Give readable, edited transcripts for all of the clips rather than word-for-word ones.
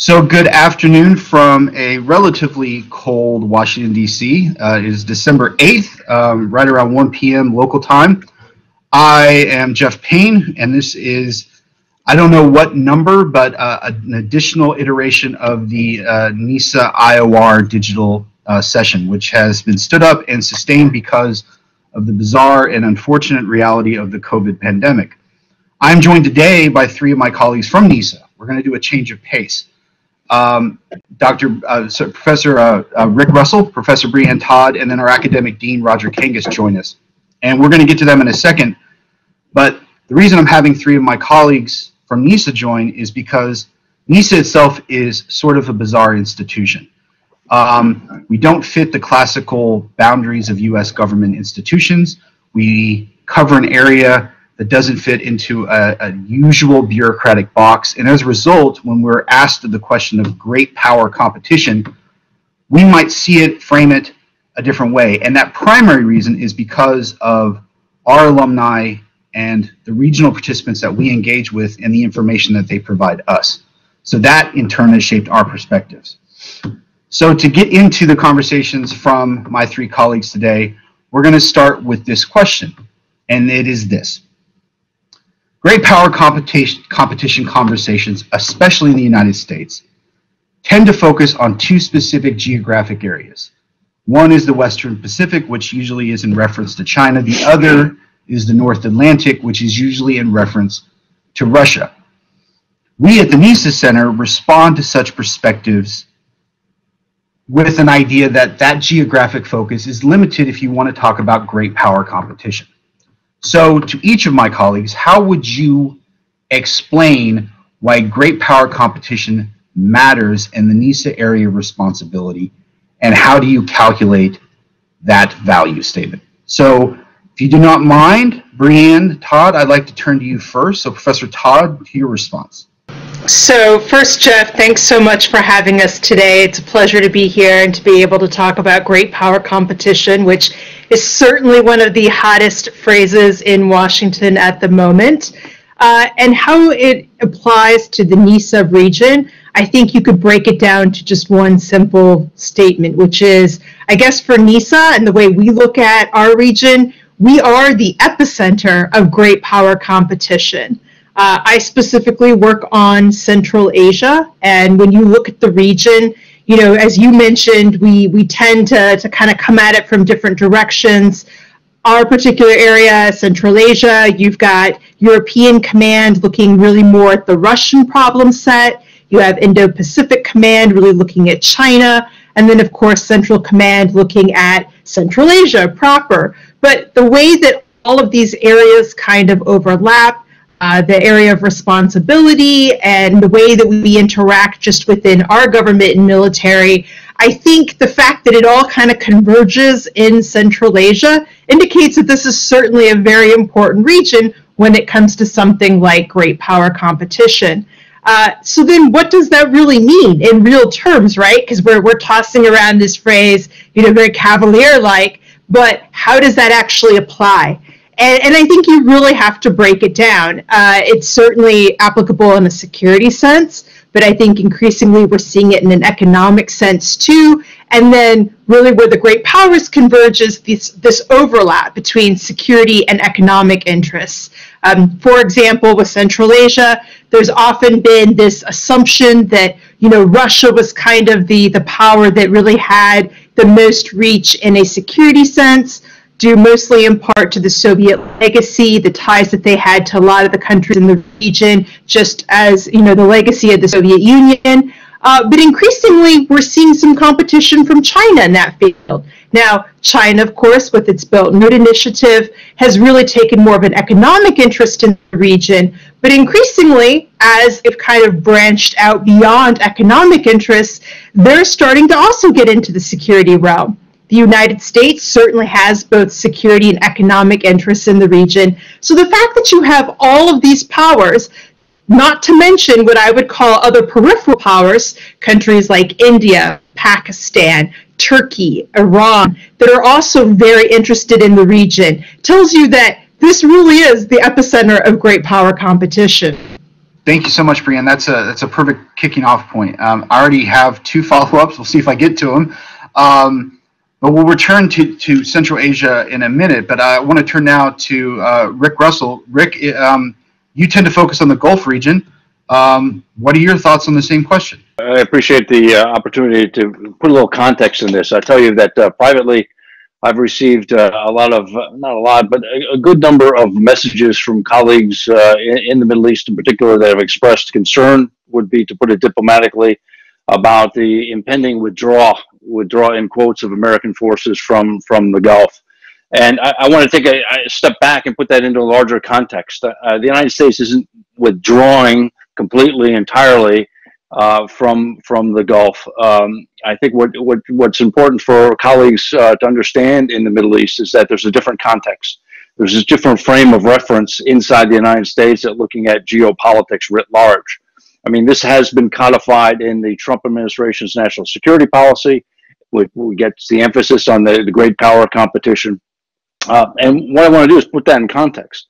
So good afternoon from a relatively cold Washington, D.C. It is December 8th, right around 1 p.m. local time. I am Jeff Payne, and this is, I don't know what number, but an additional iteration of the NESA IOR Digital session, which has been stood up and sustained because of the bizarre and unfortunate reality of the COVID pandemic. I'm joined today by three of my colleagues from NESA. We're going to do a change of pace. Professor Rick Russell, Professor Brianne Todd, and then our Academic Dean Roger Kangas join us. And we're going to get to them in a second. But the reason I'm having three of my colleagues from NESA join is because NESA itself is sort of a bizarre institution. We don't fit the classical boundaries of U.S. government institutions. We cover an area that doesn't fit into a usual bureaucratic box. And as a result, when we're asked the question of great power competition, we might see it, frame it a different way. And that primary reason is because of our alumni and the regional participants that we engage with and the information that they provide us. So that in turn has shaped our perspectives. So to get into the conversations from my three colleagues today, we're going to start with this question, and it is this. Great power competition conversations, especially in the United States, tend to focus on two specific geographic areas. One is the Western Pacific, which usually is in reference to China. The other is the North Atlantic, which is usually in reference to Russia. We at the NESA Center respond to such perspectives with an idea that that geographic focus is limited if you want to talk about great power competition. So to each of my colleagues, how would you explain why great power competition matters in the NESA area of responsibility, and how do you calculate that value statement? So if you do not mind, Brianne Todd, I'd like to turn to you first. So Professor Todd, to your response. So first, Jeff, thanks so much for having us today. It's a pleasure to be here and to be able to talk about great power competition, which is certainly one of the hottest phrases in Washington at the moment. And how it applies to the NESA region, I think you could break it down to just one simple statement, which is, I guess for NESA and the way we look at our region, we are the epicenter of great power competition. I specifically work on Central Asia, and when you look at the region, you know, as you mentioned, we tend to kind of come at it from different directions. Our particular area, Central Asia, you've got European Command looking really more at the Russian problem set. You have Indo-Pacific Command really looking at China, and then of course Central Command looking at Central Asia proper. But the way that all of these areas kind of overlap, the area of responsibility and the way that we interact just within our government and military, I think the fact that it all kind of converges in Central Asia indicates that this is certainly a very important region when it comes to something like great power competition. So then what does that really mean in real terms, right? Because we're tossing around this phrase, you know, very cavalier-like, but how does that actually apply? And I think you really have to break it down. It's certainly applicable in a security sense, but I think increasingly we're seeing it in an economic sense too. And then really where the great powers converge is this overlap between security and economic interests. For example, with Central Asia, there's often been this assumption that, you know, Russia was kind of the power that really had the most reach in a security sense, due mostly in part to the Soviet legacy, the ties that they had to a lot of the countries in the region, just as, you know, the legacy of the Soviet Union. But increasingly, we're seeing some competition from China in that field. Now, China, of course, with its Belt and Road Initiative, has really taken more of an economic interest in the region. But increasingly, as they've kind of branched out beyond economic interests, they're starting to also get into the security realm. The United States certainly has both security and economic interests in the region. So the fact that you have all of these powers, not to mention what I would call other peripheral powers, countries like India, Pakistan, Turkey, Iran, that are also very interested in the region, tells you that this really is the epicenter of great power competition. Thank you so much, Brianne. That's a perfect kicking off point. I already have two follow-ups. We'll see if I get to them. But we'll return to Central Asia in a minute. But I want to turn now to Rick Russell. Rick, you tend to focus on the Gulf region. What are your thoughts on the same question? I appreciate the opportunity to put a little context in this. I tell you that privately, I've received a lot of, not a lot, but a good number of messages from colleagues in the Middle East in particular that have expressed concern, would be to put it diplomatically, about the impending withdraw in quotes of American forces from the Gulf. And I want to take a step back and put that into a larger context. The United States isn't withdrawing completely, entirely from the Gulf. I think what's important for colleagues to understand in the Middle East is that there's a different context. There's a different frame of reference inside the United States at looking at geopolitics writ large. I mean, this has been codified in the Trump administration's national security policy. We get the emphasis on the great power competition. And what I want to do is put that in context.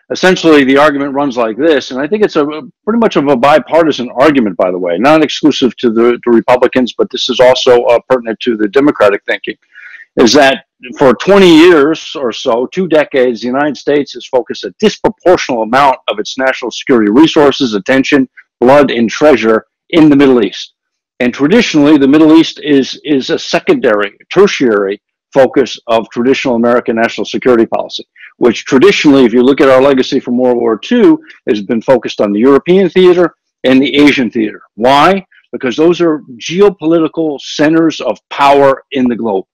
Essentially, the argument runs like this, and I think it's pretty much of a bipartisan argument, by the way, not exclusive to the Republicans, but this is also pertinent to the Democratic thinking, is that for 20 years or so, 2 decades, the United States has focused a disproportionate amount of its national security resources, attention, blood, and treasure in the Middle East. And traditionally, the Middle East is a secondary, tertiary focus of traditional American national security policy, which traditionally, if you look at our legacy from World War II, has been focused on the European theater and the Asian theater. Why? Because those are geopolitical centers of power in the globe.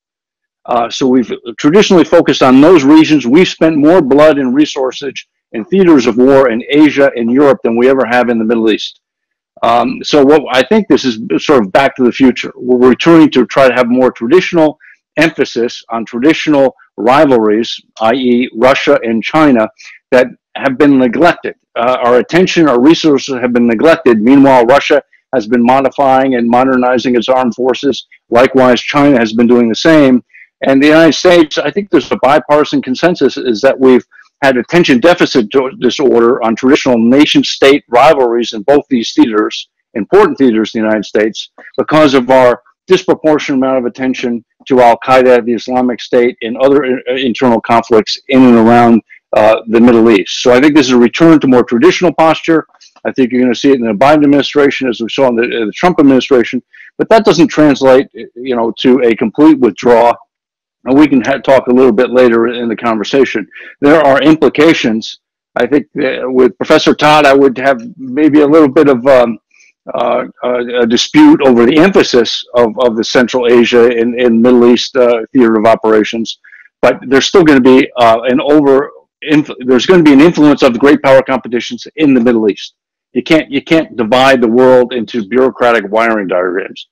So we've traditionally focused on those regions. We've spent more blood and resources in theaters of war in Asia and Europe than we ever have in the Middle East. So what I think this is sort of back to the future. We're returning to try to have more traditional emphasis on traditional rivalries, i.e. Russia and China, that have been neglected. Our attention, our resources have been neglected. Meanwhile, Russia has been modifying and modernizing its armed forces. Likewise, China has been doing the same. And the United States, I think there's a bipartisan consensus, is that we've had attention deficit disorder on traditional nation-state rivalries in both these theaters, important theaters in the United States, because of our disproportionate amount of attention to Al-Qaeda, the Islamic State, and other internal conflicts in and around the Middle East. So I think this is a return to more traditional posture. I think you're going to see it in the Biden administration, as we saw in the Trump administration. But that doesn't translate, to a complete withdrawal. And we can talk a little bit later in the conversation. There are implications. I think with Professor Todd, I would have maybe a little bit of a dispute over the emphasis of the Central Asia and Middle East theater of operations, but there's still going to be there's going to be an influence of the great power competitions in the Middle East. You can't divide the world into bureaucratic wiring diagrams.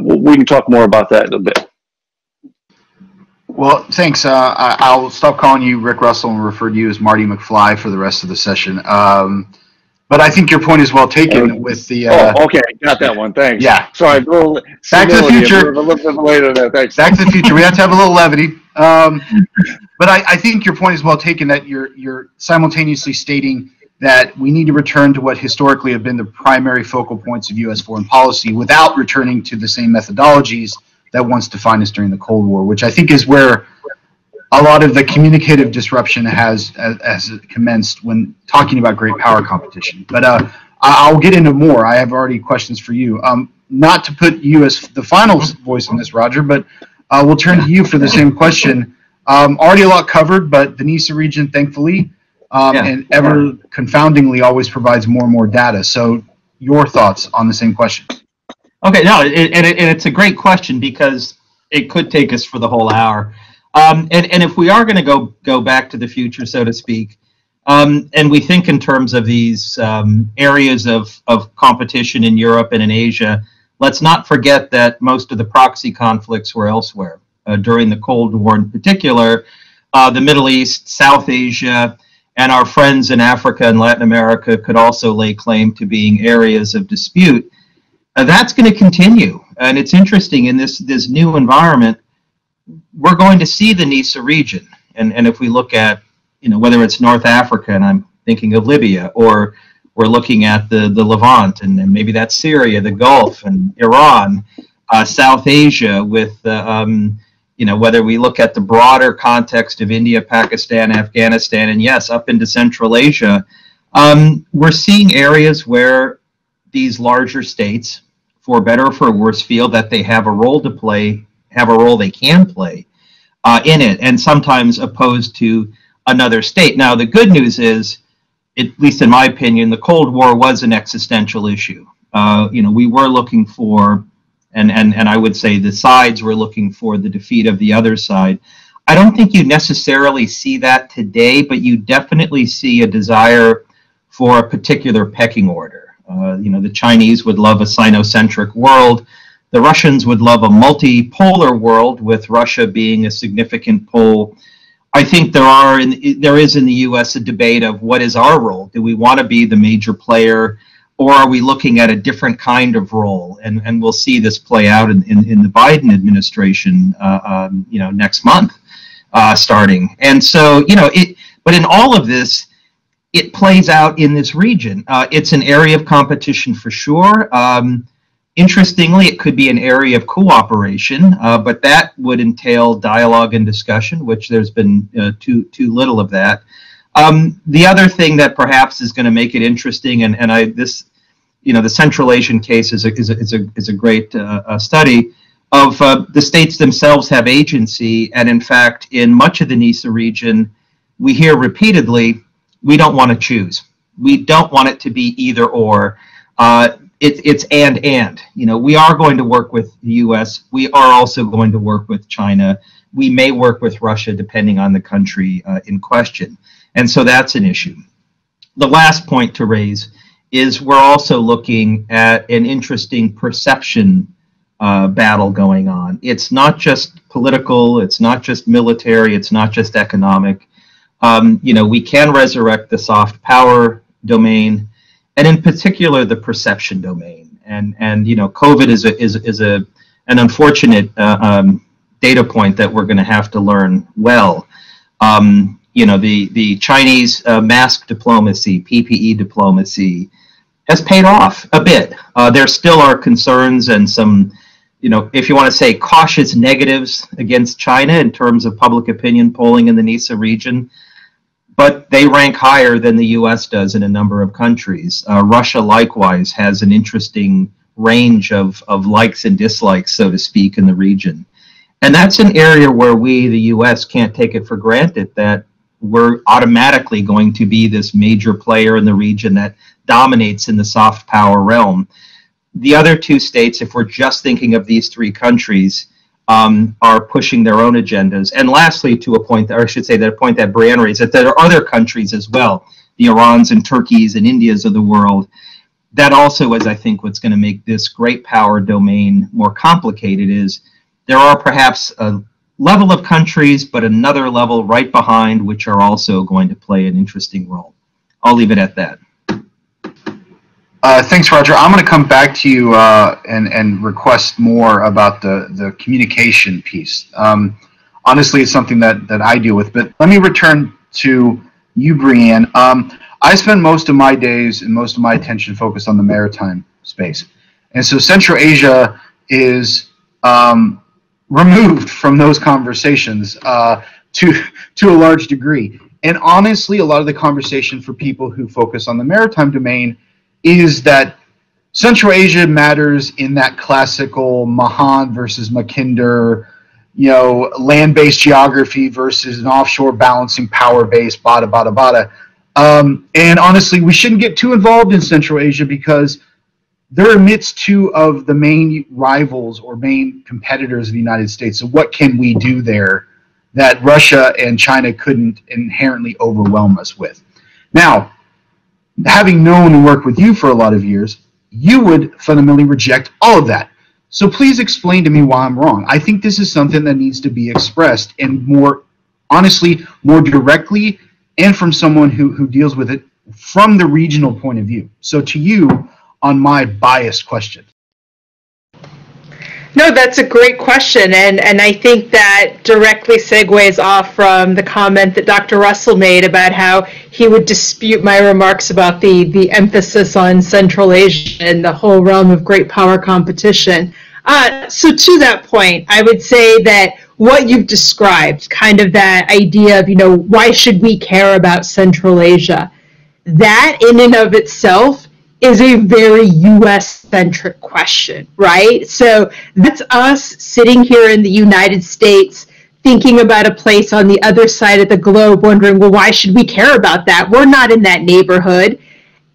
We can talk more about that in a bit. Well, thanks. I'll stop calling you Rick Russell and refer to you as Marty McFly for the rest of the session. But I think your point is well taken with the... okay, got that one, thanks. Yeah. Sorry, Back to the future. A little bit later there, thanks. Back to the future. We have to have a little levity. But I think your point is well taken, that you're simultaneously stating that we need to return to what historically have been the primary focal points of U.S. foreign policy without returning to the same methodologies that once defined us during the Cold War, which I think is where a lot of the communicative disruption has commenced when talking about great power competition. But I'll get into more. I have already questions for you. Not to put you as the final voice on this, Roger, but we'll turn to you for the same question. Already a lot covered, but the NESA region, thankfully, and ever confoundingly always provides more and more data. So your thoughts on the same question. Okay, no, and it's a great question because it could take us for the whole hour. And if we are going to go back to the future, so to speak, and we think in terms of these areas of competition in Europe and in Asia, let's not forget that most of the proxy conflicts were elsewhere. During the Cold War in particular, the Middle East, South Asia, and our friends in Africa and Latin America could also lay claim to being areas of dispute. That's going to continue. And it's interesting, in this new environment, we're going to see the NESA region. And if we look at, whether it's North Africa, and I'm thinking of Libya, or We're looking at the Levant, and maybe that's Syria, the Gulf, and Iran, South Asia, with whether we look at the broader context of India, Pakistan, Afghanistan, and yes, up into Central Asia, we're seeing areas where these larger states, for better or for worse, feel that they have a role to play, have a role they can play in it, and sometimes opposed to another state. Now, the good news is, at least in my opinion, the Cold War was an existential issue. We were looking for, and I would say the sides were looking for the defeat of the other side. I don't think you necessarily see that today, but you definitely see a desire for a particular pecking order. The Chinese would love a Sinocentric world. The Russians would love a multipolar world, with Russia being a significant pole. I think there is in the U.S. a debate of what is our role. Do we want to be the major player, or are we looking at a different kind of role? And we'll see this play out in the Biden administration, next month, starting. And so, but in all of this, it plays out in this region. It's an area of competition for sure. Interestingly, it could be an area of cooperation, but that would entail dialogue and discussion, which there's been too little of that. The other thing that perhaps is going to make it interesting, the Central Asian case is a great study of the states themselves have agency, and in fact, in much of the NESA region, we hear repeatedly, we don't want to choose. We don't want it to be either or. It's and. We are going to work with the U.S. We are also going to work with China. We may work with Russia, depending on the country in question. And so that's an issue. The last point to raise is we're also looking at an interesting perception battle going on. It's not just political. It's not just military. It's not just economic. We can resurrect the soft power domain, and in particular the perception domain. And COVID is an unfortunate data point that we're going to have to learn well. The Chinese mask diplomacy, PPE diplomacy, has paid off a bit. There still are concerns and some, if you want to say cautious negatives against China in terms of public opinion polling in the NESA region, but they rank higher than the U.S. does in a number of countries. Russia, likewise, has an interesting range of likes and dislikes, so to speak, in the region. And that's an area where we, the U.S., can't take it for granted that we're automatically going to be this major player in the region that dominates in the soft power realm. The other two states, if we're just thinking of these three countries, are pushing their own agendas. And lastly, to a point, or I should say that a point that Brianne raised, that there are other countries as well, the Irans and Turkeys and Indias of the world. That also is, I think, what's going to make this great power domain more complicated is there are perhaps a level of countries, but another level right behind, which are also going to play an interesting role. I'll leave it at that. Thanks, Roger. I'm going to come back to you and request more about the communication piece. Honestly, it's something that I deal with, but let me return to you, Brianne. I spend most of my days and most of my attention focused on the maritime space. And so Central Asia is removed from those conversations to a large degree. And honestly, a lot of the conversation for people who focus on the maritime domain is that Central Asia matters in that classical Mahan versus Mackinder, land-based geography versus an offshore balancing power-based, bada, bada, bada. And honestly, we shouldn't get too involved in Central Asia because they're amidst two of the main rivals or main competitors of the United States. So what can we do there that Russia and China couldn't inherently overwhelm us with? Now, having known and worked with you for a lot of years, you would fundamentally reject all of that. So please explain to me why I'm wrong. I think this is something that needs to be expressed and more directly and from someone who deals with it from the regional point of view. So to you, on my biased question. No, that's a great question, and I think that directly segues off from the comment that Dr. Russell made about how he would dispute my remarks about the emphasis on Central Asia and the whole realm of great power competition. So to that point, I would say that what you've described, kind of that idea of, why should we care about Central Asia, that in and of itself is a very U.S.-centric question, right? So that's us sitting here in the United States thinking about a place on the other side of the globe wondering, well, why should we care about that? We're not in that neighborhood.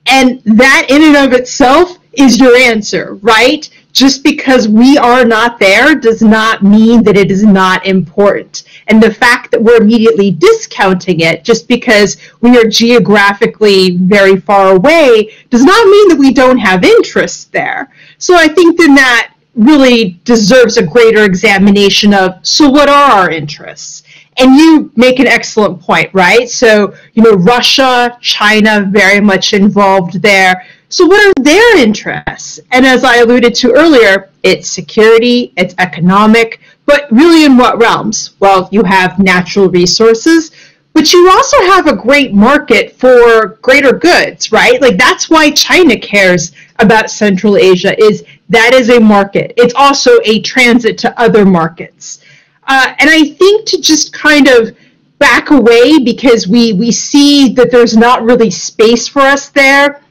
And that in and of itself is your answer, right? Just because we are not there does not mean that it is not important. And the fact that we're immediately discounting it just because we are geographically very far away does not mean that we don't have interest there. So I think then that really deserves a greater examination of, so what are our interests? And you make an excellent point, right? So, Russia, China, very much involved there. So what are their interests? And as I alluded to earlier, it's security, it's economic, but really in what realms? Well, you have natural resources, but you also have a great market for greater goods, right? Like that's why China cares about Central Asia, is that is a market. It's also a transit to other markets. And I think to just kind of back away because we see that there's not really space for us there,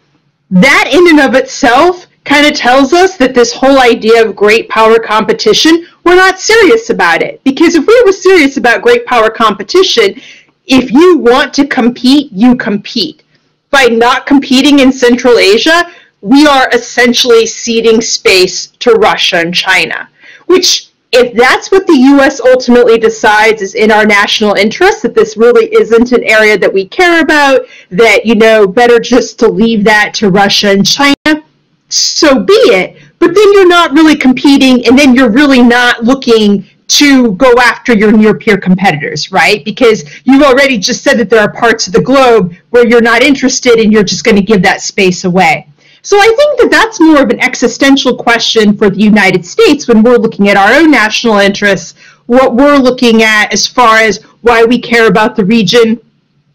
that in and of itself kind of tells us that this whole idea of great power competition, we're not serious about it. Because if we were serious about great power competition, if you want to compete, you compete. By not competing in Central Asia, we are essentially ceding space to Russia and China, which if that's what the U.S. ultimately decides is in our national interest, that this really isn't an area that we care about, that, better just to leave that to Russia and China, so be it. But then you're not really competing, and then you're really not looking to go after your near-peer competitors, right? Because you've already just said that there are parts of the globe where you're not interested and you're just going to give that space away. So I think that that's more of an existential question for the United States when we're looking at our own national interests, what we're looking at as far as why we care about the region.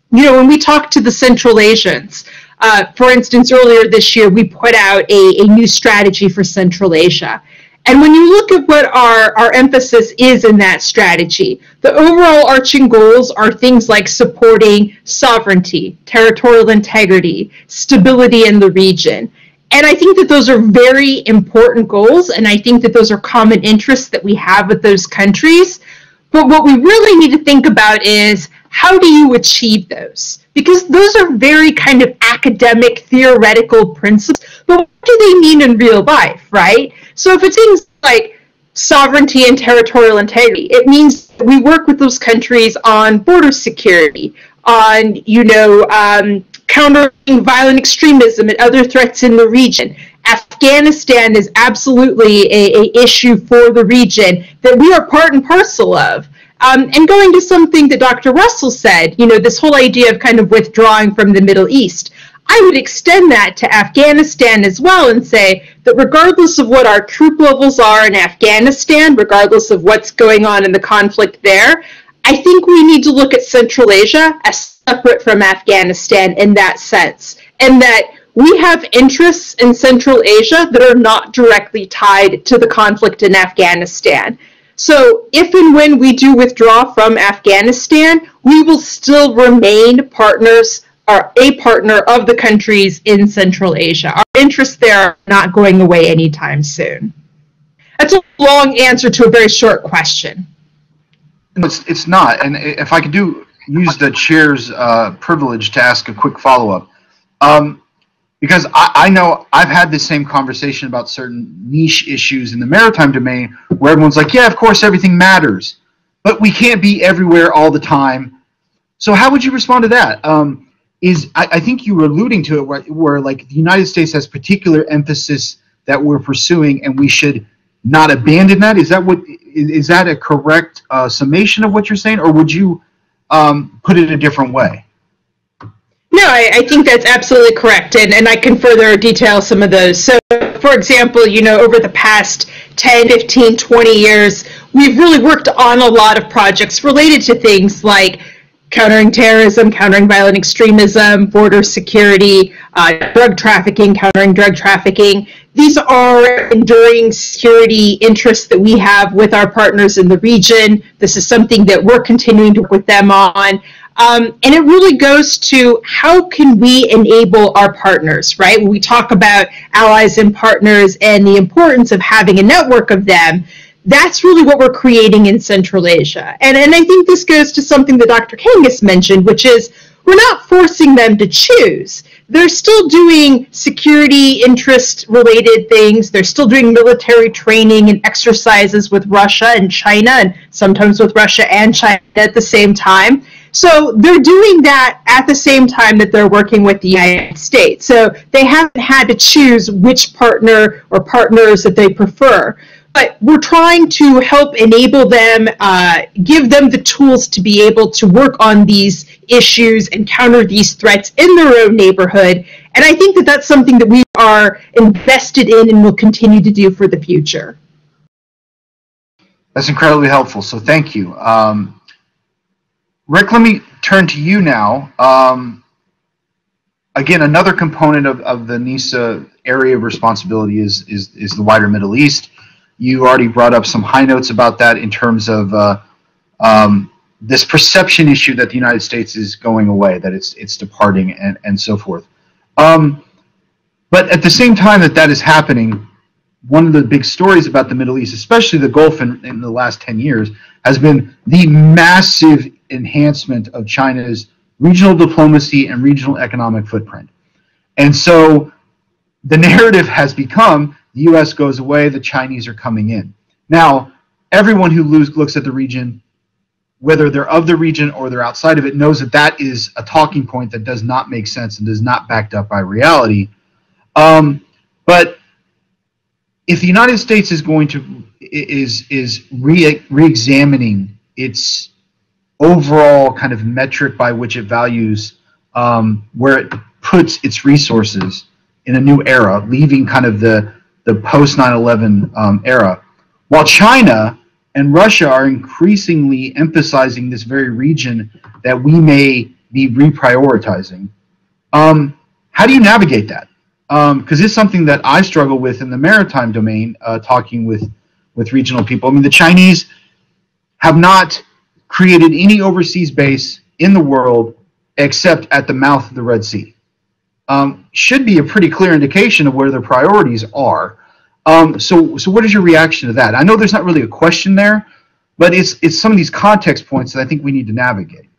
When we talk to the Central Asians, for instance, earlier this year, we put out a new strategy for Central Asia. And when you look at what our emphasis is in that strategy, the overall arching goals are things like supporting sovereignty, territorial integrity, stability in the region. And I think that those are very important goals, and I think that those are common interests that we have with those countries. But what we really need to think about is, how do you achieve those? Because those are very kind of academic, theoretical principles, but what do they mean in real life, right? So if it's things like sovereignty and territorial integrity, it means that we work with those countries on border security, on, countering violent extremism and other threats in the region. Afghanistan is absolutely a issue for the region that we are part and parcel of. And going to something that Dr. Russell said, this whole idea of kind of withdrawing from the Middle East, I would extend that to Afghanistan as well and say that regardless of what our troop levels are in Afghanistan, regardless of what's going on in the conflict there, I think we need to look at Central Asia as separate from Afghanistan in that sense, and that we have interests in Central Asia that are not directly tied to the conflict in Afghanistan. So if and when we do withdraw from Afghanistan, we will still remain partners or a partner of the countries in Central Asia. Our interests there are not going away anytime soon. That's a long answer to a very short question. It's not. And if I could use the chair's privilege to ask a quick follow-up. Because I know I've had this same conversation about certain niche issues in the maritime domain where everyone's like, yeah, of course, everything matters. But we can't be everywhere all the time. So how would you respond to that? I think you were alluding to it where like the United States has particular emphasis that we're pursuing and we should not abandon that? Is that a correct summation of what you're saying, or would you put it a different way? No, I think that's absolutely correct, and I can further detail some of those. So for example, you know, over the past 10, 15, 20 years, we've really worked on a lot of projects related to things like countering terrorism, countering violent extremism, border security, drug trafficking, countering drug trafficking. These are enduring security interests that we have with our partners in the region. This is something that we're continuing to work with them on. And it really goes to how can we enable our partners, right? When we talk about allies and partners and the importance of having a network of them, that's really what we're creating in Central Asia. And I think this goes to something that Dr. Kangas mentioned, which is we're not forcing them to choose. They're still doing security interest related things. They're still doing military training and exercises with Russia and China, and sometimes with Russia and China at the same time. So they're doing that at the same time that they're working with the United States. So they haven't had to choose which partner or partners that they prefer. But we're trying to help enable them, give them the tools to be able to work on these issues and counter these threats in their own neighborhood. And I think that that's something that we are invested in and will continue to do for the future. That's incredibly helpful, so thank you. Rick, let me turn to you now. Again, another component of the NESA area of responsibility is the wider Middle East. You already brought up some high notes about that in terms of this perception issue that the United States is going away, that it's departing, and so forth. But at the same time that is happening, one of the big stories about the Middle East, especially the Gulf in the last 10 years, has been the massive enhancement of China's regional diplomacy and regional economic footprint. And so the narrative has become the U.S. goes away, the Chinese are coming in. Now, everyone who looks at the region, whether they're of the region or they're outside of it, knows that that is a talking point that does not make sense and is not backed up by reality. But if the United States is going to re-examining its overall kind of metric by which it values where it puts its resources in a new era, leaving kind of the post 9/11 era, while China and Russia are increasingly emphasizing this very region that we may be reprioritizing. How do you navigate that? Because it's something that I struggle with in the maritime domain, talking with regional people. I mean, the Chinese have not created any overseas base in the world except at the mouth of the Red Sea. Should be a pretty clear indication of where their priorities are. So what is your reaction to that? I know there's not really a question there, but it's some of these context points that I think we need to navigate.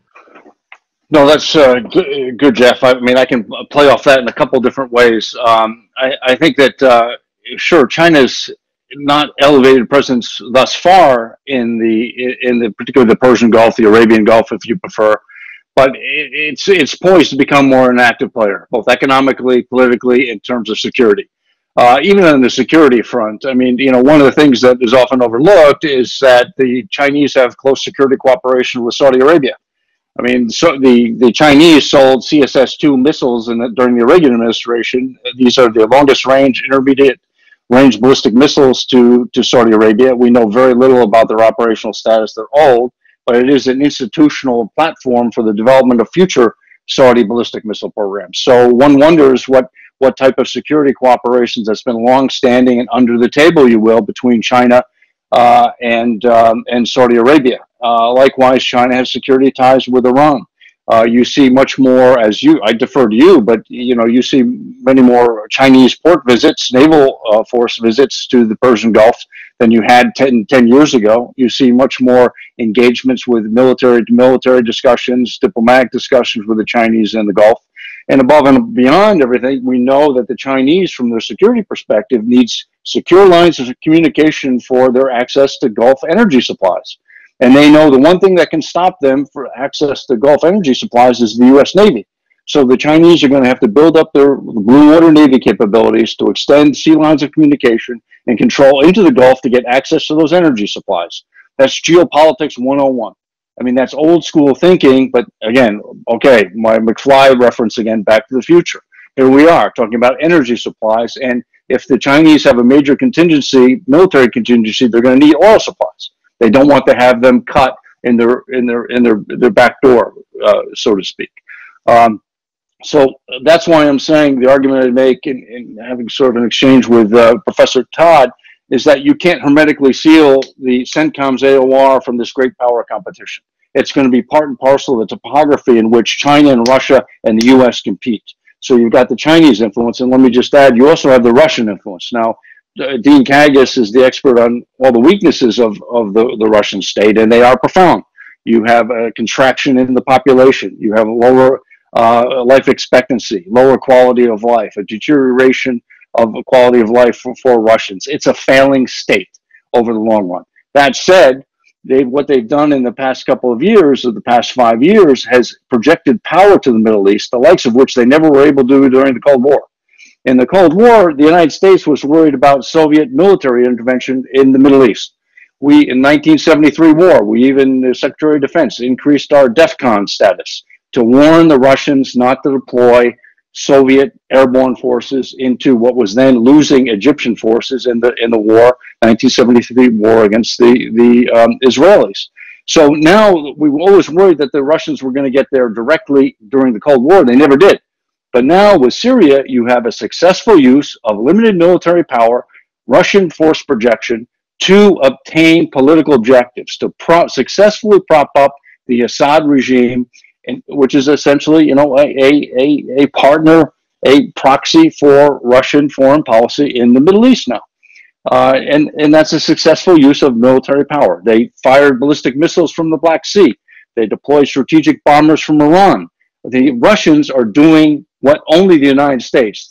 No, that's good, Jeff. I mean, I can play off that in a couple different ways. I think that, sure, China's not elevated presence thus far in the particularly the Persian Gulf, the Arabian Gulf, if you prefer, but it's poised to become more an active player, both economically, politically, in terms of security. Even on the security front, I mean, you know, one of the things that is often overlooked is that the Chinese have close security cooperation with Saudi Arabia. I mean, so the Chinese sold CSS-2 missiles during the Reagan administration. These are the longest range, intermediate range ballistic missiles to Saudi Arabia. We know very little about their operational status. They're old, but it is an institutional platform for the development of future Saudi ballistic missile programs. So one wonders what type of security cooperations that's been long-standing and under the table, you will, between China and Saudi Arabia. Likewise, China has security ties with Iran. You see much more, I defer to you, but you see many more Chinese port visits, naval force visits to the Persian Gulf than you had 10 years ago. You see much more engagements with military-to-military discussions, diplomatic discussions with the Chinese in the Gulf. And above and beyond everything, we know that the Chinese, from their security perspective, needs secure lines of communication for their access to Gulf energy supplies. And they know the one thing that can stop them for access to Gulf energy supplies is the U.S. Navy. So the Chinese are going to have to build up their blue water Navy capabilities to extend sea lines of communication and control into the Gulf to get access to those energy supplies. That's geopolitics 101. I mean, that's old school thinking, but again, okay, my McFly reference again, Back to the Future. Here we are talking about energy supplies, and if the Chinese have a major contingency, military contingency, they're going to need oil supplies. They don't want to have them cut in their back door, so to speak. So that's why I'm saying the argument I make in having sort of an exchange with Professor Todd is that you can't hermetically seal the CENTCOM's AOR from this great power competition. It's going to be part and parcel of the topography in which China and Russia and the U.S. compete. So you've got the Chinese influence, and let me just add, you also have the Russian influence. Now, Dean Kangas is the expert on all the weaknesses of the Russian state, and they are profound. You have a contraction in the population. You have a lower life expectancy, lower quality of life, a deterioration of quality of life for Russians. It's a failing state over the long run. That said, what they've done in the past couple of years, or the past 5 years, has projected power to the Middle East, the likes of which they never were able to do during the Cold War. In the Cold War, the United States was worried about Soviet military intervention in the Middle East. We, in 1973 war, we even, the Secretary of Defense, increased our DEFCON status to warn the Russians not to deploy Soviet airborne forces into what was then losing Egyptian forces in the war, 1973 war against the Israelis. So now we were always worried that the Russians were going to get there directly during the Cold War. They never did. But now with Syria, you have a successful use of limited military power, Russian force projection to obtain political objectives, to successfully prop up the Assad regime, which is essentially, a partner, a proxy for Russian foreign policy in the Middle East now. And that's a successful use of military power. They fired ballistic missiles from the Black Sea. They deployed strategic bombers from Iran. The Russians are doing what only the United States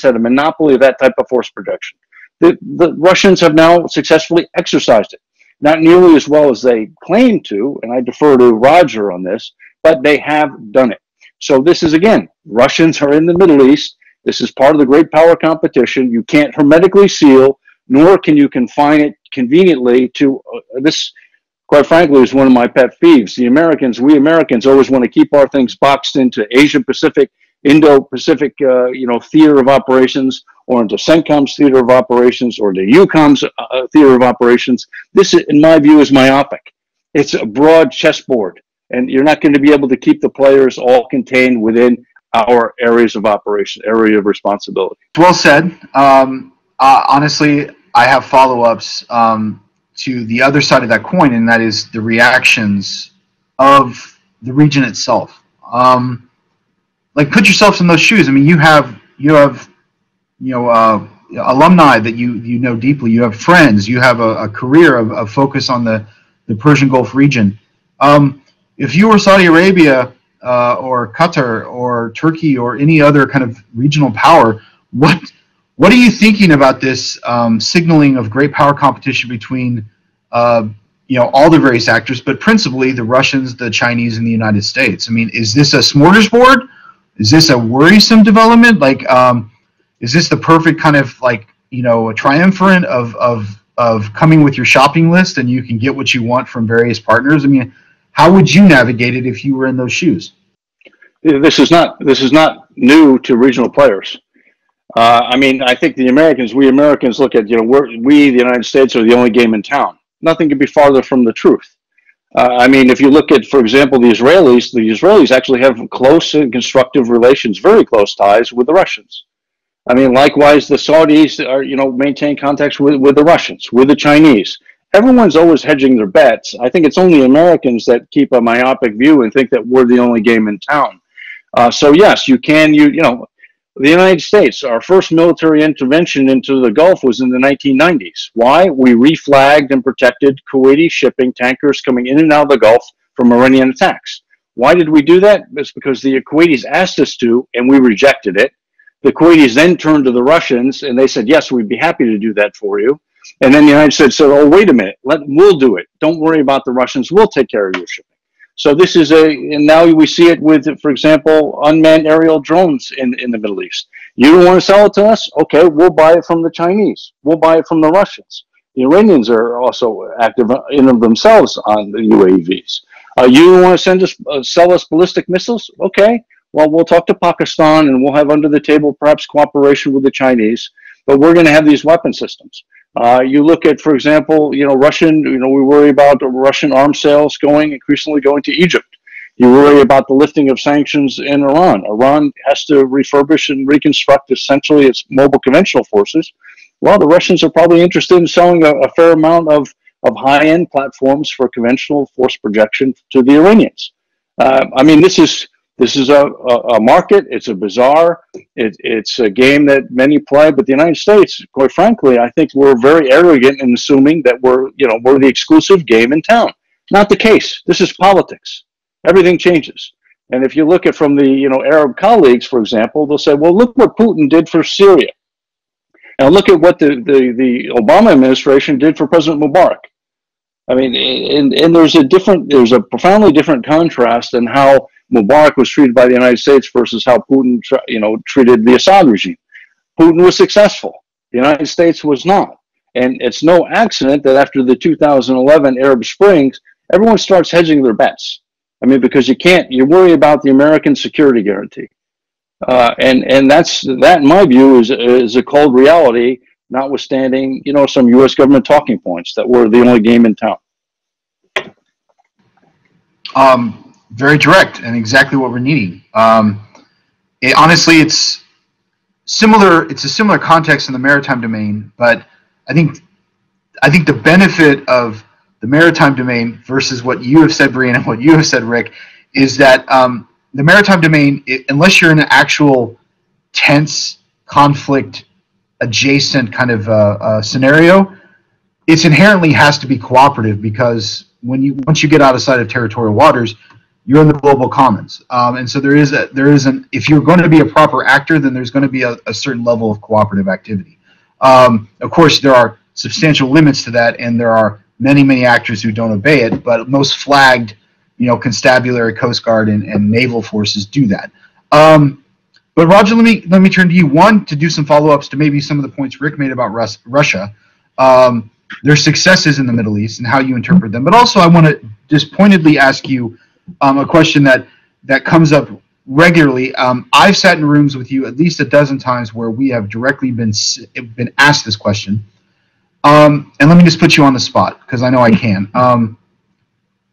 had a monopoly of that type of force projection. The Russians have now successfully exercised it. Not nearly as well as they claim to, and I defer to Roger on this, but they have done it. So this is, again, Russians are in the Middle East. This is part of the great power competition. You can't hermetically seal, nor can you confine it conveniently to this, quite frankly, is one of my pet peeves. We Americans always want to keep our things boxed into Asia-Pacific, Indo-Pacific, theater of operations, or into CENTCOM's theater of operations, or the EUCOM's theater of operations. This, in my view, is myopic. It's a broad chessboard, and you're not going to be able to keep the players all contained within our areas of operation, area of responsibility. Well said. Honestly, I have follow-ups to the other side of that coin, and that is the reactions of the region itself. Like, put yourselves in those shoes. I mean, you have alumni that you know deeply. You have friends. You have a career of focus on the Persian Gulf region. If you were Saudi Arabia or Qatar or Turkey or any other kind of regional power, what are you thinking about this signaling of great power competition between all the various actors, but principally the Russians, the Chinese, and the United States? I mean, is this a smorgasbord? Is this a worrisome development? Like, is this the perfect kind of a triumvirate of coming with your shopping list and you can get what you want from various partners? I mean, how would you navigate it if you were in those shoes? This is not new to regional players. I mean, I think we Americans look at, we, the United States, are the only game in town. Nothing could be farther from the truth. I mean, if you look at, for example, the Israelis actually have close and constructive relations, very close ties with the Russians. I mean, likewise, the Saudis are, maintain contacts with the Russians, with the Chinese. Everyone's always hedging their bets. I think it's only Americans that keep a myopic view and think that we're the only game in town. So yes, the United States, our first military intervention into the Gulf was in the 1990s. Why? We reflagged and protected Kuwaiti shipping tankers coming in and out of the Gulf from Iranian attacks. Why did we do that? It's because the Kuwaitis asked us to, and we rejected it. The Kuwaitis then turned to the Russians, and they said, yes, we'd be happy to do that for you. And then the United States said, oh, wait a minute, we'll do it. Don't worry about the Russians. We'll take care of your shipping. So this is and now we see it with, for example, unmanned aerial drones in the Middle East. You don't want to sell it to us? Okay, we'll buy it from the Chinese. We'll buy it from the Russians. The Iranians are also active in themselves on the UAVs. You want to sell us ballistic missiles? Okay, well, we'll talk to Pakistan and we'll have under the table perhaps cooperation with the Chinese. but we're going to have these weapon systems. You look at, for example, Russian, we worry about Russian arms sales increasingly going to Egypt. You worry about the lifting of sanctions in Iran. Iran has to refurbish and reconstruct essentially its mobile conventional forces. Well, the Russians are probably interested in selling a fair amount of high-end platforms for conventional force projection to the Iranians. I mean, this is a market. It's a bazaar. It's a game that many play, but the United States, quite frankly, I think we're very arrogant in assuming that we're the exclusive game in town. Not the case. This is politics. Everything changes. And if you look at from the Arab colleagues, for example, they'll say, well, look what Putin did for Syria. Now look at what the Obama administration did for President Mubarak. I mean, and there's a profoundly different contrast in how Mubarak was treated by the United States versus how Putin treated the Assad regime. Putin was successful. The United States was not. And it's no accident that after the 2011 Arab Springs, everyone starts hedging their bets. I mean, because you worry about the American security guarantee. And that, in my view, is a cold reality, notwithstanding, some U.S. government talking points that we're the only game in town. Very direct and exactly what we're needing. Honestly, it's similar. It's a similar context in the maritime domain, but I think the benefit of the maritime domain versus what you have said, Brianne, and what you have said, Rick, is that the maritime domain, unless you're in an actual tense conflict adjacent kind of scenario, it inherently has to be cooperative, because once you get outside of territorial waters, you're in the global commons, and so if you're going to be a proper actor, then there's going to be a certain level of cooperative activity. Of course, there are substantial limits to that, and there are many actors who don't obey it, but most flagged, constabulary, Coast Guard, and naval forces do that. But Roger, let me turn to you. One, to do some follow-ups to maybe some of the points Rick made about Russia, their successes in the Middle East and how you interpret them. But also, I want to just pointedly ask you a question that comes up regularly. I've sat in rooms with you at least a dozen times where we have directly been asked this question. And let me just put you on the spot, because I know I can.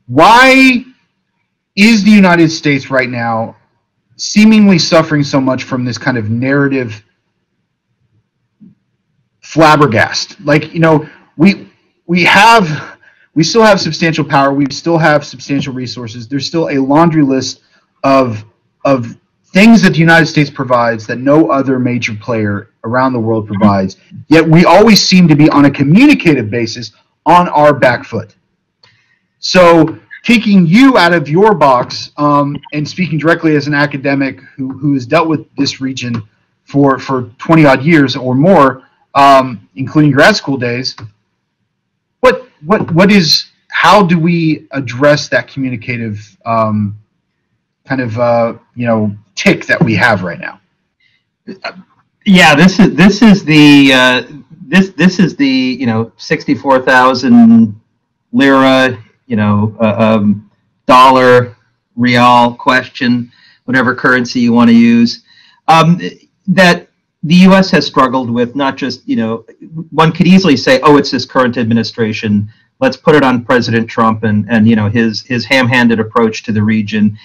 Why is the United States right now seemingly suffering so much from this kind of narrative flabbergast? Like, we still have substantial power, we still have substantial resources, there's still a laundry list of things that the United States provides that no other major player around the world provides, yet we always seem to be on a communicative basis on our back foot. So taking you out of your box and speaking directly as an academic who has dealt with this region for 20 odd years or more, including grad school days, how do we address that communicative tick that we have right now? Yeah, this is the 64,000 lira, dollar, real question, whatever currency you want to use, that the U.S. has struggled with. Not just, one could easily say, oh, it's this current administration, let's put it on President Trump and his ham-handed approach to the region.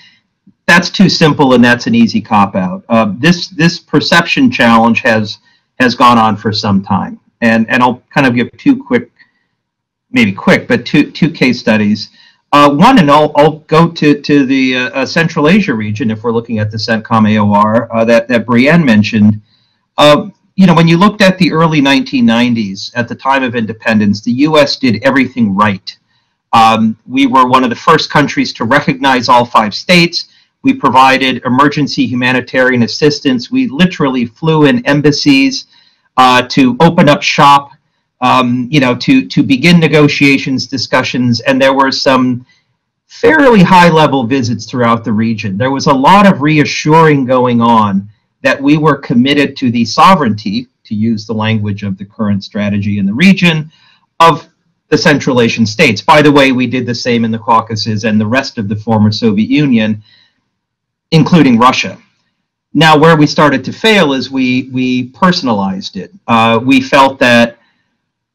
That's too simple, and that's an easy cop-out. This perception challenge has gone on for some time, and I'll kind of give two case studies. One, and I'll go to the Central Asia region if we're looking at the CENTCOM AOR that Brianne mentioned. When you looked at the early 1990s, at the time of independence, the U.S. did everything right. We were one of the first countries to recognize all 5 states. We provided emergency humanitarian assistance. We literally flew in embassies to open up shop, to begin negotiations, discussions, and there were some fairly high-level visits throughout the region. There was a lot of reassuring going on that we were committed to the sovereignty, to use the language of the current strategy in the region, of the Central Asian states. By the way, we did the same in the Caucasus and the rest of the former Soviet Union, including Russia. Now, where we started to fail is we personalized it. We felt that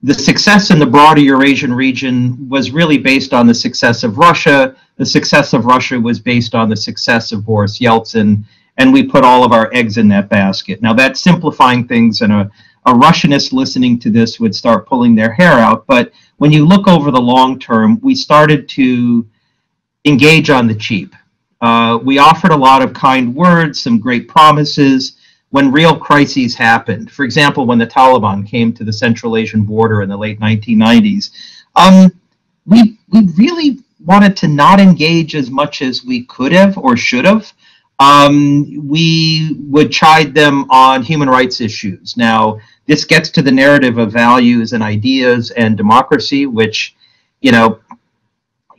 the success in the broader Eurasian region was really based on the success of Russia. The success of Russia was based on the success of Boris Yeltsin, and we put all of our eggs in that basket. Now, that's simplifying things, and a Russianist listening to this would start pulling their hair out. But when you look over the long term, we started to engage on the cheap. We offered a lot of kind words, some great promises, when real crises happened. For example, when the Taliban came to the Central Asian border in the late 1990s, we really wanted to not engage as much as we could have or should have. We would chide them on human rights issues. Now, this gets to the narrative of values and ideas and democracy, which, you know,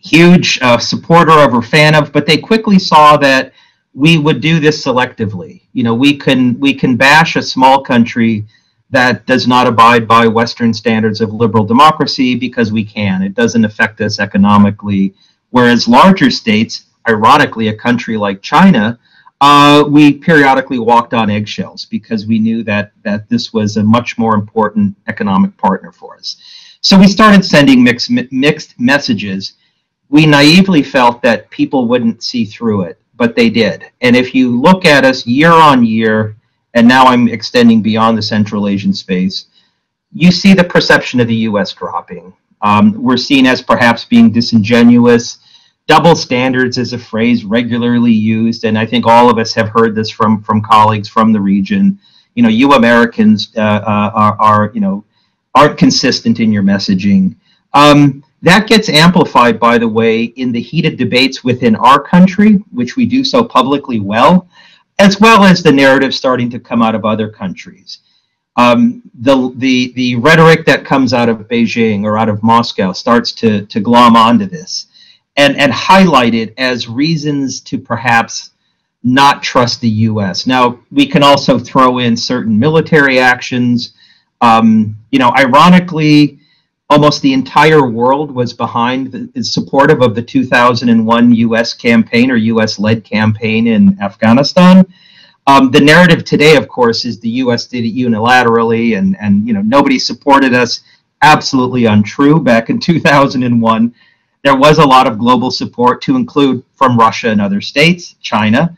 huge supporter of or fan of, but they quickly saw that we would do this selectively. You know, we can bash a small country that does not abide by Western standards of liberal democracy because we can. It doesn't affect us economically. Whereas larger states, ironically, a country like China, we periodically walked on eggshells because we knew that this was a much more important economic partner for us. So we started sending mixed messages. We naively felt that people wouldn't see through it, but they did. And if you look at us year on year, and now I'm extending beyond the Central Asian space, you see the perception of the U.S. dropping. We're seen as perhaps being disingenuous. Double standards is a phrase regularly used, and I think all of us have heard this from colleagues from the region. You know, you Americans aren't consistent in your messaging. That gets amplified, by the way, in the heated debates within our country, which we do so publicly well as the narrative starting to come out of other countries. The rhetoric that comes out of Beijing or out of Moscow starts to glom onto this and highlight it as reasons to perhaps not trust the U.S. Now, we can also throw in certain military actions. Ironically, almost the entire world was behind, is supportive of the 2001 U.S. campaign or U.S.-led campaign in Afghanistan. The narrative today, of course, is the U.S. did it unilaterally and nobody supported us. Absolutely untrue. Back in 2001, there was a lot of global support, to include from Russia and other states, China.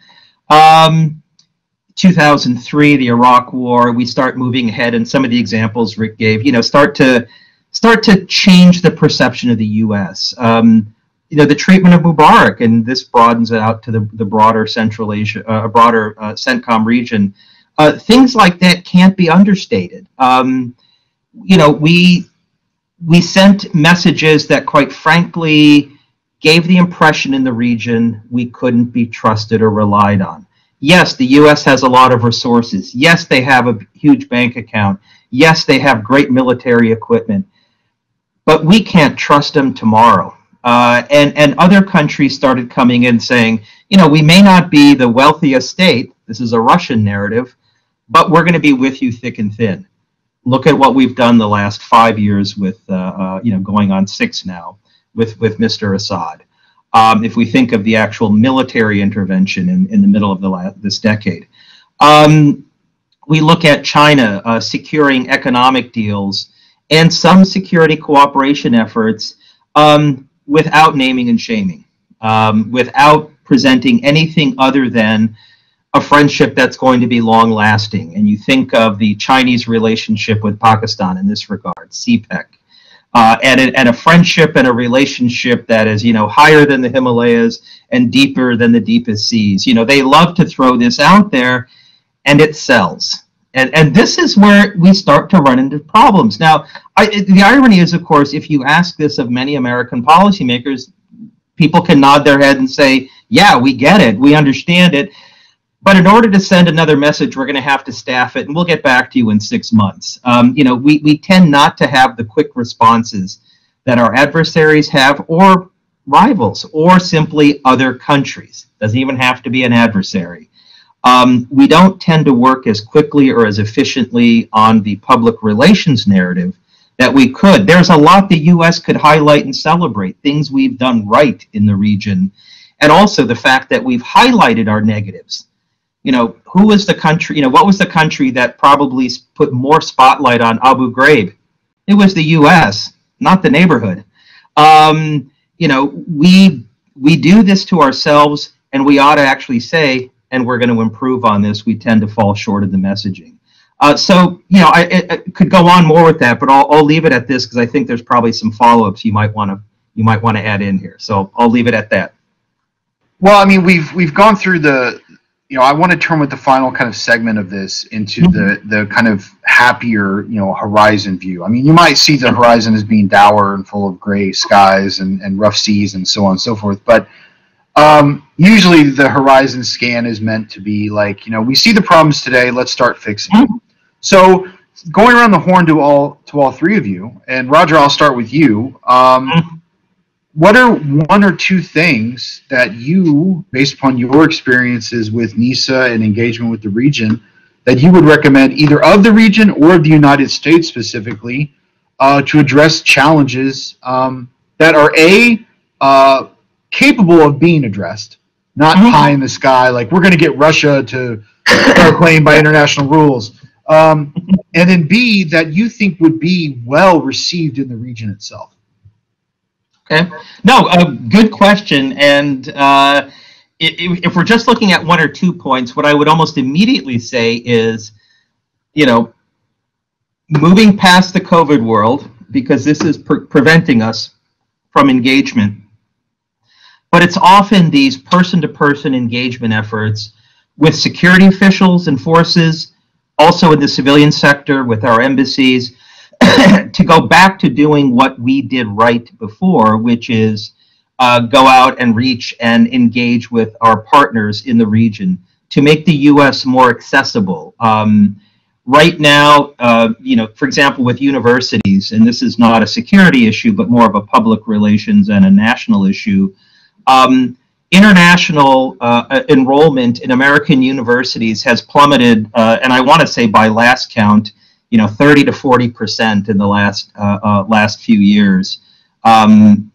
2003, the Iraq War, we start moving ahead, and some of the examples Rick gave, start to change the perception of the U.S. The treatment of Mubarak, and this broadens it out to the broader Central Asia, broader CENTCOM region. Things like that can't be understated. We sent messages that, quite frankly, gave the impression in the region we couldn't be trusted or relied on. Yes, the U.S. has a lot of resources. Yes, they have a huge bank account. Yes, they have great military equipment. But we can't trust them tomorrow. And other countries started coming in saying, we may not be the wealthiest state. This is a Russian narrative, but we're going to be with you thick and thin. Look at what we've done the last 5 years with, going on 6 now with Mr. Assad. If we think of the actual military intervention in the middle of this decade. We look at China securing economic deals and some security cooperation efforts without naming and shaming, without presenting anything other than a friendship that's going to be long-lasting. And you think of the Chinese relationship with Pakistan in this regard, CPEC, and a friendship and a relationship that is, higher than the Himalayas and deeper than the deepest seas. They love to throw this out there, and it sells. And this is where we start to run into problems. Now, the irony is, of course, if you ask this of many American policymakers, people can nod their head and say, yeah, we get it, we understand it. But in order to send another message, we're going to have to staff it, and we'll get back to you in 6 months. We tend not to have the quick responses that our adversaries have, or rivals, or simply other countries. Doesn't even have to be an adversary. We don't tend to work as quickly or as efficiently on the public relations narrative that we could. There's a lot the U.S. could highlight and celebrate, things we've done right in the region, and also the fact that we've highlighted our negatives. who was the country, what was the country that probably put more spotlight on Abu Ghraib? It was the U.S., not the neighborhood. We do this to ourselves, and we ought to actually say, and we're going to improve on this. We tend to fall short of the messaging. I could go on more with that, but I'll leave it at this because I think there's probably some follow-ups you might want to add in here. So I'll leave it at that. Well, I mean, we've gone through the, I want to turn with the final kind of segment of this into the kind of happier, horizon view. I mean, you might see the horizon as being dour and full of gray skies and rough seas and so on and so forth, but usually the horizon scan is meant to be like, we see the problems today, let's start fixing them. So going around the horn to all three of you, and Roger, I'll start with you. What are one or two things that you, based upon your experiences with NESA and engagement with the region, that you would recommend either of the region or of the United States specifically to address challenges that are capable of being addressed, not pie in the sky, like we're going to get Russia to start playing by international rules, and then B, that you think would be well received in the region itself? Okay. No, good question. And if we're just looking at 1 or 2 points, what I would almost immediately say is, moving past the COVID world, because this is preventing us from engagement. But it's often these person-to-person engagement efforts with security officials and forces, also in the civilian sector with our embassies, to go back to doing what we did right before, which is go out and reach and engage with our partners in the region to make the U.S. more accessible. Right now, for example, with universities, and this is not a security issue, but more of a public relations and a national issue, international enrollment in American universities has plummeted, and I want to say by last count, 30 to 40% in the last few years. And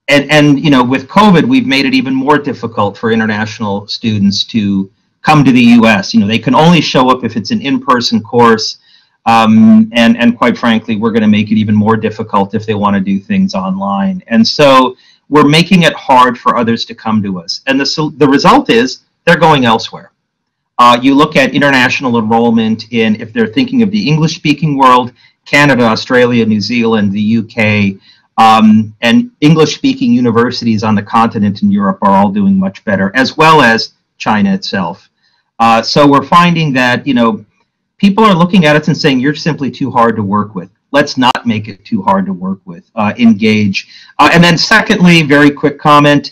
with COVID, we've made it even more difficult for international students to come to the U.S. They can only show up if it's an in-person course, and quite frankly, we're going to make it even more difficult if they want to do things online. And so we're making it hard for others to come to us. And the result is they're going elsewhere. You look at international enrollment in, if they're thinking of the English-speaking world, Canada, Australia, New Zealand, the UK, and English-speaking universities on the continent in Europe are all doing much better, as well as China itself. So we're finding that, people are looking at us and saying, you're simply too hard to work with. Let's not make it too hard to work with, engage. And then secondly, very quick comment,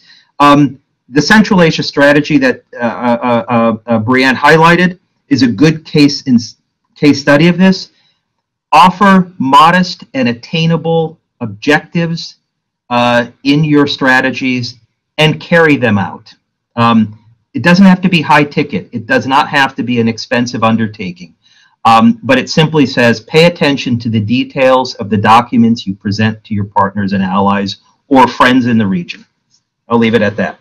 the Central Asia strategy that Brianne highlighted is a good case study of this. Offer modest and attainable objectives in your strategies and carry them out. It doesn't have to be high ticket. It does not have to be an expensive undertaking. But it simply says, pay attention to the details of the documents you present to your partners and allies or friends in the region. I'll leave it at that.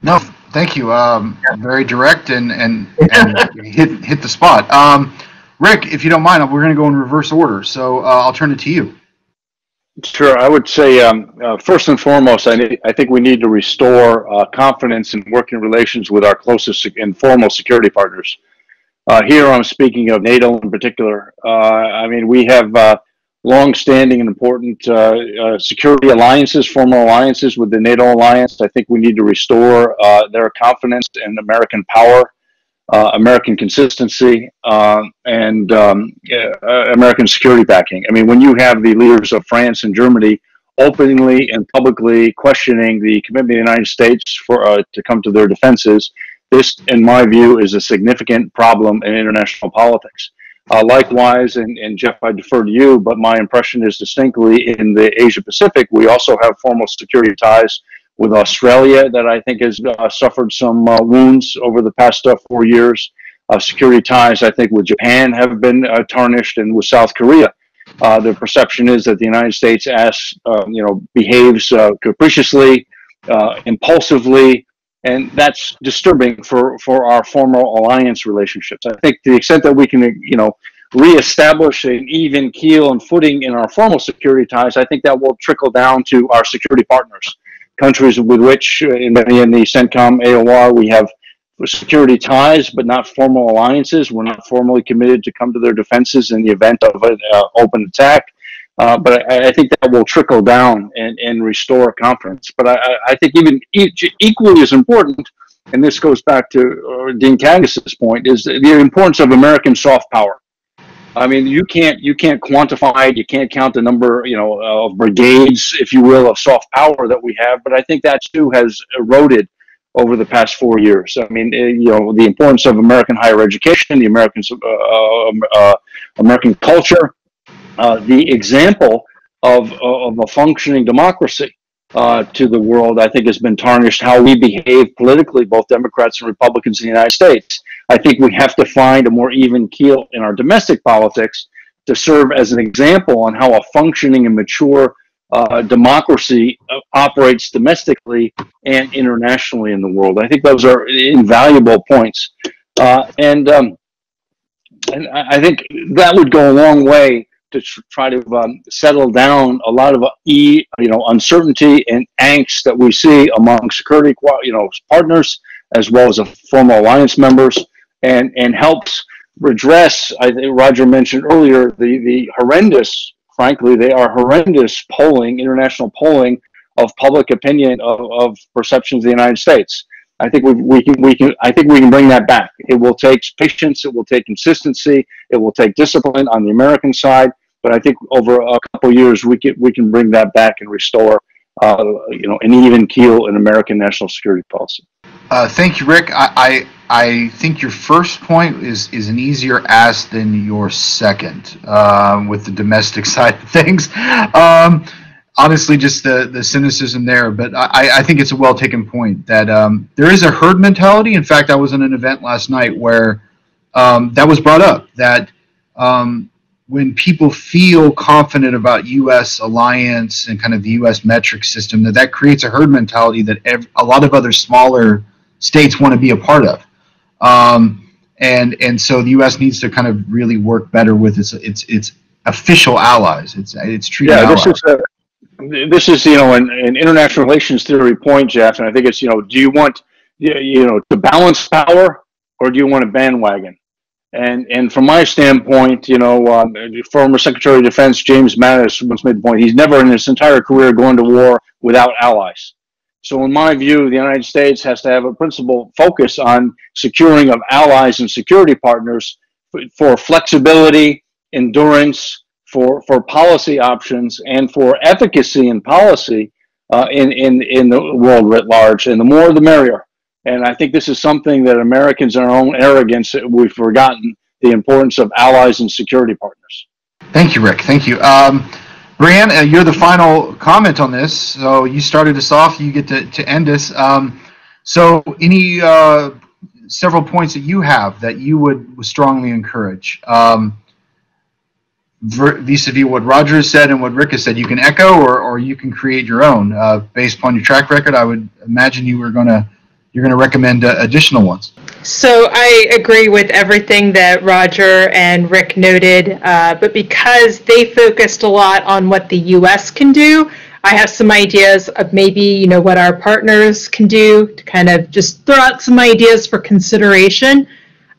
No, thank you. Very direct and hit the spot. Rick, if you don't mind, we're going to go in reverse order. So I'll turn it to you. Sure. I would say, first and foremost, I think we need to restore confidence in working relations with our closest and foremost security partners. Here I'm speaking of NATO in particular. We have long-standing and important security alliances, formal alliances with the NATO alliance. I think we need to restore their confidence in American power, American consistency, and American security backing. When you have the leaders of France and Germany openly and publicly questioning the commitment of the United States to come to their defenses, this, in my view, is a significant problem in international politics. Likewise, and Jeff, I defer to you, but my impression is distinctly in the Asia Pacific, we also have formal security ties with Australia that I think has suffered some wounds over the past 4 years. Security ties, I think, with Japan have been tarnished, and with South Korea. The perception is that the United States behaves capriciously, impulsively, And that's disturbing for our former alliance relationships. I think to the extent that we can, reestablish an even keel and footing in our formal security ties, I think that will trickle down to our security partners, countries with which, in the CENTCOM AOR, we have security ties, but not formal alliances. We're not formally committed to come to their defenses in the event of an open attack. But I think that will trickle down and restore confidence. But I think even equally as important, and this goes back to Dean Kangas's point, is the importance of American soft power. I mean, you can't quantify it. You can't count the number, of brigades, if you will, of soft power that we have. But I think that too has eroded over the past 4 years. I mean, the importance of American higher education, the American culture. The example of a functioning democracy to the world, I think, has been tarnished. How we behave politically, both Democrats and Republicans in the United States. I think we have to find a more even keel in our domestic politics to serve as an example on how a functioning and mature democracy operates domestically and internationally in the world. I think those are invaluable points, and I think that would go a long way to try to settle down a lot of uncertainty and angst that we see among security partners as well as former alliance members, and helps redress. I think Roger mentioned earlier the horrendous, frankly, they are horrendous international polling of public opinion of perceptions of the United States. I think we can bring that back. It will take patience. It will take consistency. It will take discipline on the American side. But I think over a couple of years we can bring that back and restore, an even keel in American national security policy. Thank you, Rick. I think your first point is an easier ask than your second with the domestic side of things. Honestly, just the cynicism there, but I think it's a well-taken point that there is a herd mentality. In fact, I was in an event last night where that was brought up, that when people feel confident about U.S. alliance and kind of the U.S. metric system, that creates a herd mentality that a lot of other smaller states want to be a part of. And so the U.S. needs to kind of really work better with its official allies, its treaty allies. This is an international relations theory point, Jeff, and I think it's do you want to balance power, or do you want a bandwagon? And from my standpoint, former Secretary of Defense James Mattis once made the point, he's never in his entire career gone to war without allies. So in my view, the United States has to have a principal focus on securing of allies and security partners for flexibility, endurance, for policy options, and for efficacy in policy in the world writ large. And the more the merrier. And I think this is something that Americans, in our own arrogance, we've forgotten the importance of allies and security partners. Thank you, Rick. Thank you. Brianne, you're the final comment on this. So you started us off. You get to end us. So any several points that you have that you would strongly encourage vis-a-vis what Roger has said and what Rick has said, you can echo or you can create your own based upon your track record. I would imagine you're going to recommend additional ones. So I agree with everything that Roger and Rick noted, but because they focused a lot on what the U.S. can do, I have some ideas of maybe, what our partners can do to kind of just throw out some ideas for consideration.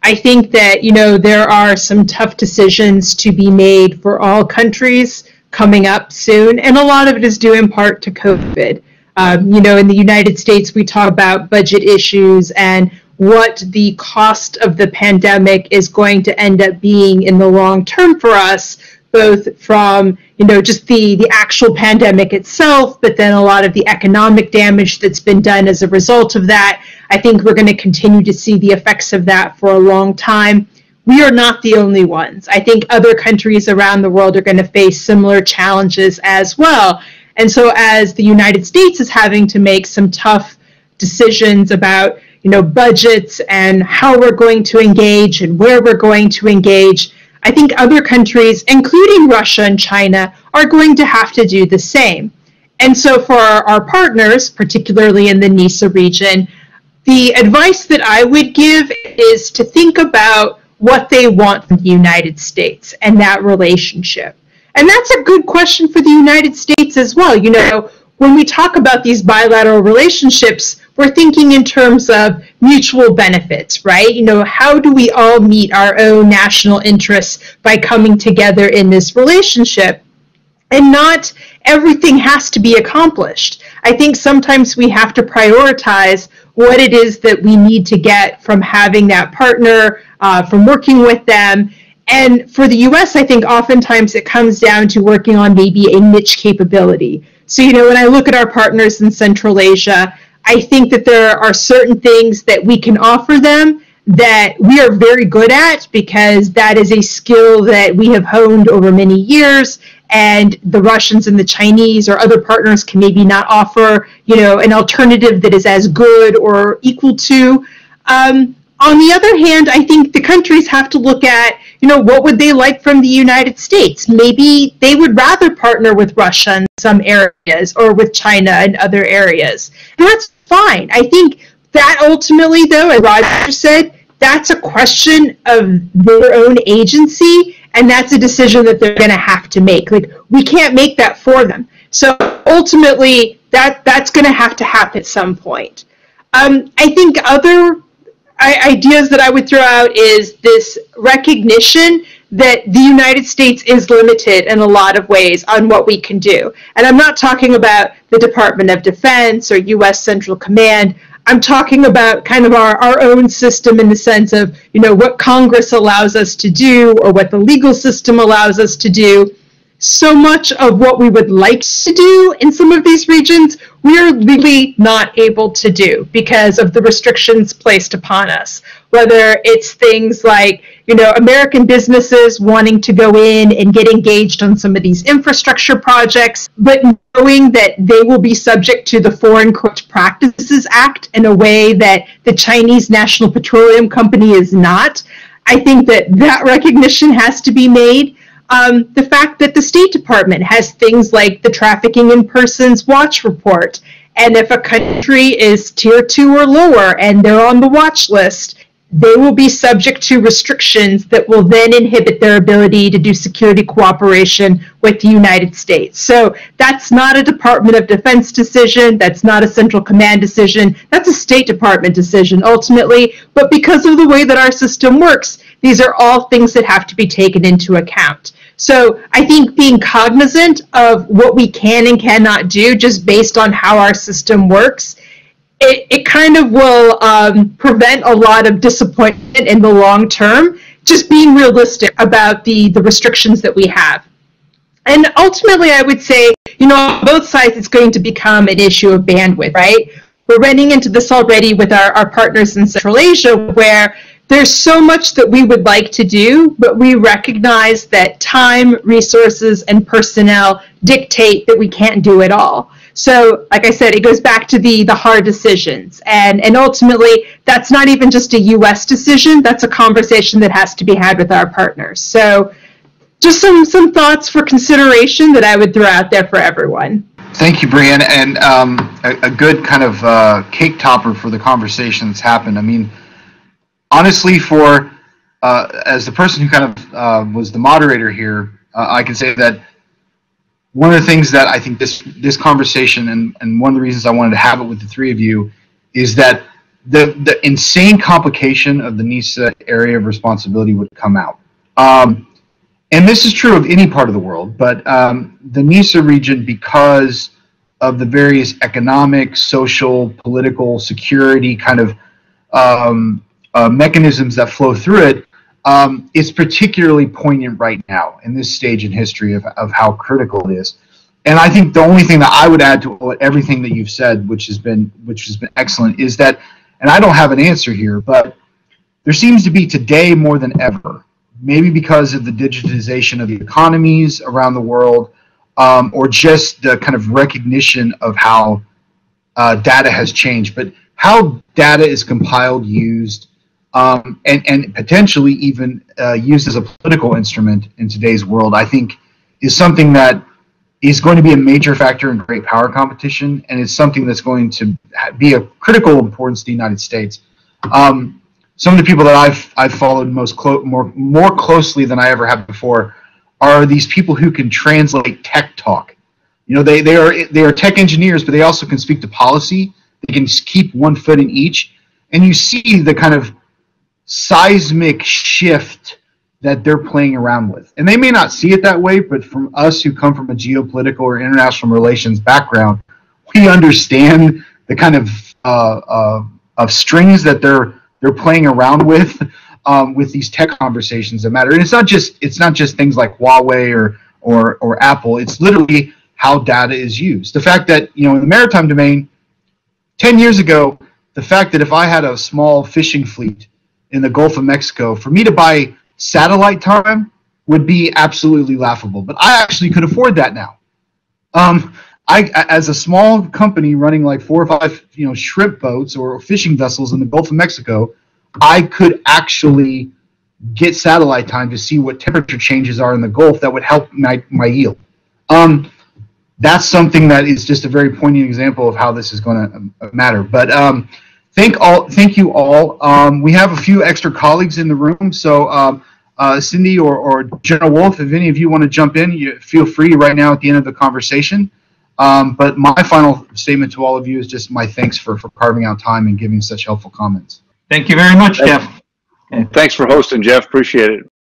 I think that, there are some tough decisions to be made for all countries coming up soon, and a lot of it is due in part to COVID. In the United States, we talk about budget issues and what the cost of the pandemic is going to end up being in the long term for us, both from, just the actual pandemic itself, but then a lot of the economic damage that's been done as a result of that. I think we're going to continue to see the effects of that for a long time. We are not the only ones. I think other countries around the world are going to face similar challenges as well. And so as the United States is having to make some tough decisions about, budgets and how we're going to engage and where we're going to engage, I think other countries, including Russia and China, are going to have to do the same. And so for our partners, particularly in the NESA region, the advice that I would give is to think about what they want from the United States and that relationship. And that's a good question for the United States as well. You know, when we talk about these bilateral relationships, we're thinking in terms of mutual benefits, right? You know, how do we all meet our own national interests by coming together in this relationship? And not everything has to be accomplished. I think sometimes we have to prioritize what it is that we need to get from having that partner, from working with them. And for the US, I think oftentimes it comes down to working on maybe a niche capability. So, you know, when I look at our partners in Central Asia, I think that there are certain things that we can offer them that we are very good at, because that is a skill that we have honed over many years, and the Russians and the Chinese or other partners can maybe not offer, you know, an alternative that is as good or equal to. On the other hand, I think the countries have to look at, you know, what would they like from the United States? Maybe they would rather partner with Russia in some areas or with China in other areas. And that's fine. I think that ultimately, though, as Roger said, that's a question of their own agency, and that's a decision that they're going to have to make. Like, we can't make that for them. So ultimately, that's going to have to happen at some point. I think other ideas that I would throw out is this recognition that the United States is limited in a lot of ways on what we can do. And I'm not talking about the Department of Defense or U.S. Central Command. I'm talking about kind of our own system in the sense of, you know, what Congress allows us to do or what the legal system allows us to do. So much of what we would like to do in some of these regions, we are really not able to do because of the restrictions placed upon us. Whether it's things like, you know, American businesses wanting to go in and get engaged on some of these infrastructure projects, but knowing that they will be subject to the Foreign Corrupt Practices Act in a way that the Chinese National Petroleum Company is not. I think that recognition has to be made. The fact that the State Department has things like the Trafficking in Persons Watch Report, and if a country is tier 2 or lower and they're on the watch list, they will be subject to restrictions that will then inhibit their ability to do security cooperation with the United States. So that's not a Department of Defense decision, that's not a Central Command decision, that's a State Department decision ultimately, but because of the way that our system works, these are all things that have to be taken into account. So I think being cognizant of what we can and cannot do just based on how our system works, it kind of will prevent a lot of disappointment in the long term, just being realistic about the restrictions that we have. And ultimately, I would say, you know, on both sides, it's going to become an issue of bandwidth, right? We're running into this already with our partners in Central Asia, where there's so much that we would like to do, but we recognize that time, resources, and personnel dictate that we can't do it all. So, like I said, it goes back to the hard decisions. And ultimately, that's not even just a U.S. decision. That's a conversation that has to be had with our partners. So just some thoughts for consideration that I would throw out there for everyone. Thank you, Brianne. And a good kind of cake topper for the conversation that's happened. I mean, honestly, for as the person who kind of was the moderator here, I can say that one of the things that I think this conversation and one of the reasons I wanted to have it with the three of you is that the insane complication of the NESA area of responsibility would come out. And this is true of any part of the world, but the NESA region, because of the various economic, social, political, security kind of mechanisms that flow through it, it's particularly poignant right now in this stage in history of how critical it is. And I think the only thing that I would add to everything that you've said, which has been excellent, is that, and I don't have an answer here, but there seems to be today more than ever, maybe because of the digitization of the economies around the world, or just the kind of recognition of how data has changed, but how data is compiled, used, and potentially even used as a political instrument in today's world, I think is something that is going to be a major factor in great power competition, and it's something that's going to be of critical importance to the United States. Some of the people that I've followed more closely than I ever have before are these people who can translate tech talk. You know, they are tech engineers, but they also can speak to policy. They can keep one foot in each, and you see the kind of seismic shift that they're playing around with. And they may not see it that way, but from us who come from a geopolitical or international relations background, we understand the kind of strings that they're playing around with these tech conversations that matter. And it's not just things like Huawei or Apple. It's literally how data is used. The fact that, you know, in the maritime domain, 10 years ago, the fact that if I had a small fishing fleet in the Gulf of Mexico, for me to buy satellite time would be absolutely laughable. But I actually could afford that now. As a small company running like 4 or 5, you know, shrimp boats or fishing vessels in the Gulf of Mexico, I could actually get satellite time to see what temperature changes are in the Gulf that would help my yield. That's something that is just a very poignant example of how this is going to matter. But thank you all. We have a few extra colleagues in the room, so Cindy or General Wolf, if any of you want to jump in, you feel free right now at the end of the conversation. But my final statement to all of you is just my thanks for carving out time and giving such helpful comments. Thank you very much, Jeff. Thanks for hosting, Jeff. Appreciate it.